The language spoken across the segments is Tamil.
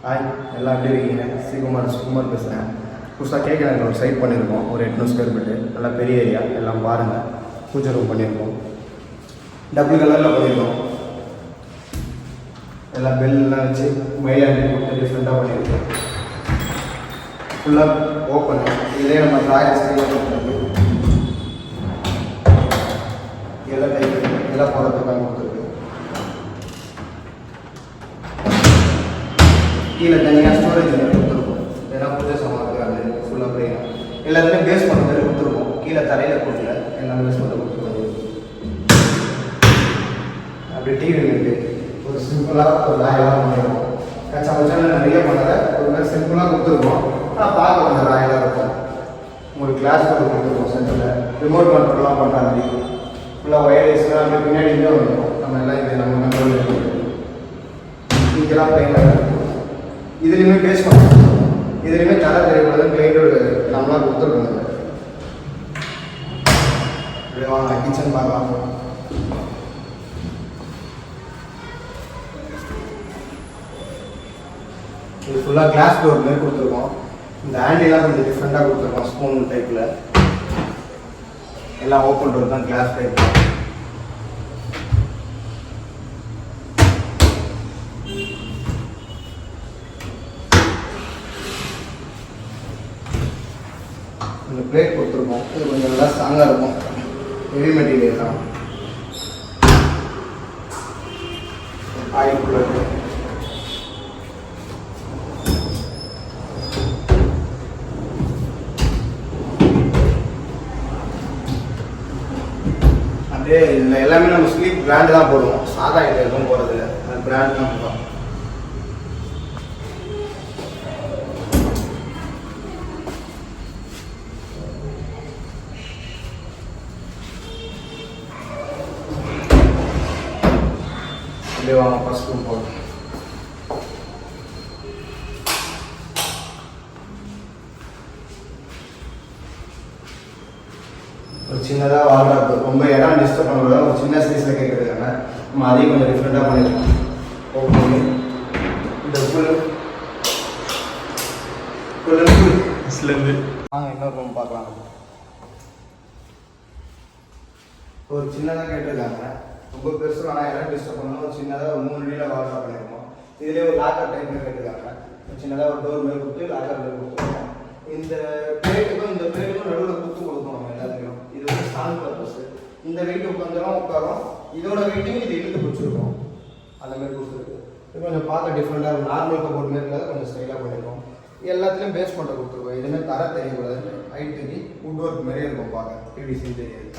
ஹாய், எல்லாம் எப்படி இருக்கீங்க? சுகுமார் பேசுகிறேன். புதுசாக கேட்குறாங்க ஒரு சைட் பண்ணியிருக்கோம், ஒரு 800 ஸ்கொயர் ஃபீட்டு, நல்லா பெரிய ஏரியா. எல்லாம் பாருங்கள். பூஜை ரூம் பண்ணியிருக்கோம், டபுள் கலரில் பண்ணியிருக்கோம். எல்லாம் பெல்லாம் வச்சு மயிலாண்டி போட்டு டிஃப்ரெண்ட்டாக பண்ணியிருக்கோம். ஃபுல்லாக ஓப்பன். இதே நம்ம ட்ராயர் ஸ்டைலில் பண்ணுறது எல்லாம் டைப் எல்லாம் போகிறதுக்காக கொடுத்துருக்கு. கீழே தனியாக ஸ்டோரேஜ் கொடுத்துருக்கோம். ஏன்னா பூஜை சாமான் அது ஃபுல்லாக பிளெயின் எல்லாத்துலேயும் பேஸ் பண்ண மாதிரி கொடுத்துருக்கோம். கீழே தரையில் கொடுக்கல, எல்லாமே பேஸ் பண்ண கொடுத்துருக்கோம். அப்படி டிவி இருக்குது. ஒரு சிம்பிளாக ஒரு ராயலாக பண்ணியிருக்கோம். கச்சா மச்சான நிறைய பண்ணதை ஒரு மாதிரி சிம்பிளாக கொடுத்துருக்கோம். ஆனால் பார்க்க கொஞ்சம் ராயலாக இருக்கும். உங்களுக்கு கிளாஸ் கொடுத்துருக்கோம். சென்டரில் ரிமோட் கண்ட்ரோல்லாம் பண்ணுற மாதிரி ஃபுல்லாக ஒயர்லெஸ்லாம் அப்படியே பின்னாடி இருந்தே வந்துடும். நம்ம எல்லாம் இது நம்ம கண்ட்ரோல் இருக்குது. இங்கெல்லாம் பிளைனாக இதுலேயுமே பேஸ் பண்ணுறோம். இதுலேயுமே தர தெரியக்கூடாது. கிளைண்டோட நம்மளாம் கொடுத்துருக்கோம். இப்படி வாங்க கிச்சன் பார்க்கலாம். இது ஃபுல்லாக கிளாஸ் டோர் மாதிரி கொடுத்துருக்கோம். இந்த ஹேண்டிலாம் கொஞ்சம் டிஃப்ரெண்ட்டாக கொடுத்துருக்கோம். ஸ்பூன் டைப்பில் எல்லாம் ஓப்பன் டோர் தான், கிளாஸ் டைப். இந்த பிளேட் கொடுத்துருக்கோம். இது கொஞ்சம் நல்லா ஸ்ட்ராங்காக இருக்கும். ஹெவி மெட்டீரியல் தான். ஆயில் கூலர் அப்படியே இதில் எல்லாமே நம்ம ஸ்லீப் பிராண்டு தான் போடுவோம். சாதா ஐட்டம் எதுவும் போடுறதில்ல, அந்த பிராண்ட் தான் போடுவோம். வாங்க ஃபர்ஸ்ட் ரூம் போகலாம். ஒரு சின்னதாக வால்ட்ராப், ரொம்ப இடம் டிஸ்டர்ப் பண்ணுறதா ஒரு சின்ன சைஸில் கேட்குறதுக்கான நம்ம அதையும் கொஞ்சம் டிஃப்ரெண்ட்டாக பண்ணியிருக்கோம். ஓகே, இந்த ஃபுல்லேருந்து வாங்க இன்னொரு ரூம் பார்க்கலாம். ஒரு சின்னதாக கேட்டிருக்காங்க, ரொம்ப பெருசு ஆனால் இடம் டிஸ்டர்ப் பண்ணணும். ஒரு சின்னதாக ஒரு 3 அடியில் வால்ட்ராப் பண்ணியிருக்கோம். இதிலே ஒரு லாக்கர் டைப்பில் கேட்டிருக்காங்க. சின்னதாக ஒரு டோர் மேலே கொடுத்து லாக்கர் மேலே கொடுத்துருக்கோம். இந்த பிளேட்டுக்கும் இந்த பிளேட்டுக்கும் நடுவில் கொடுத்து கொடுப்போம் நம்ம எல்லாத்துலையும். இது வந்து ஸ்டாண்ட் பர்பஸ். இந்த வெயிட் உட்காந்துலாம் உட்காரும். இதோட வெயிட்டையும் இது இழுத்து பிடிச்சிருக்கோம். அந்த மாதிரி கொடுத்துருக்கு. இது கொஞ்சம் பார்க்க டிஃப்ரெண்ட்டாக இருக்கும். நார்மல் கபோர்ட் மாரி இல்லாத கொஞ்சம் ஸ்டைலாக பண்ணியிருக்கோம். எல்லாத்துலேயும் பேஸ் பண்ண கொடுத்துருக்கோம். இதுவுமே தர தெரியக்கூடாது. ஹைட்டுக்கு வுட் ஒர்க் மாதிரியே இருக்கும். பார்க்க பிவிசி தெரியாது.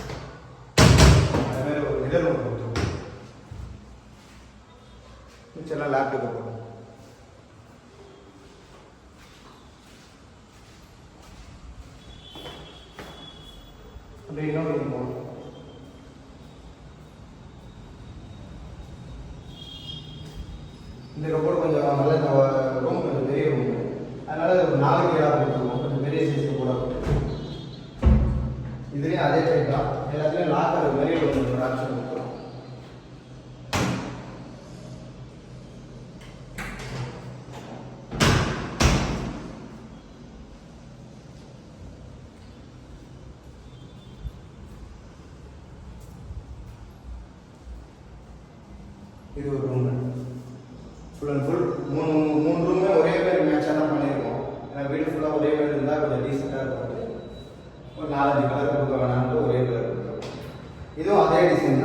அதுமாதிரி ஒரு மிரர் ஒன்று கொடுத்துருக்கோம். மிச்செல்லாம் லேப்டாப்பை போடும். அப்படி இன்னொரு ரூம் போகணும். இந்த கபோர்டு கொஞ்சம் நல்ல ரூம், கொஞ்சம் பெரிய ரூம். அதனால ஒரு 4 கீழாக கொடுத்துருவோம். கொஞ்சம் பெரிய சைஸ் கூட கொடுத்துருவோம். இதுலேயும் அதே டைப் தான். எல்லாத்துலேயும் லாக்கர் மாதிரி ஒரு ஆப்ஷன் கொடுத்துருவோம். இது ஒரு ரூம். ஃபுல் அண்ட் ஃபுல் மூணு ரூமே ஒரே மாதிரி மேட்சாக தான் பண்ணியிருக்கோம். ஏன்னா வீடு ஃபுல்லாக ஒரே மாதிரி இருந்தால் கொஞ்சம் டீசெண்டாக இருக்கும். ஒரு 4-5 கலர் கொடுக்க வேணாம்னு ஒரே கலர் கொடுத்துருக்கோம். இதுவும் அதே டிசைன்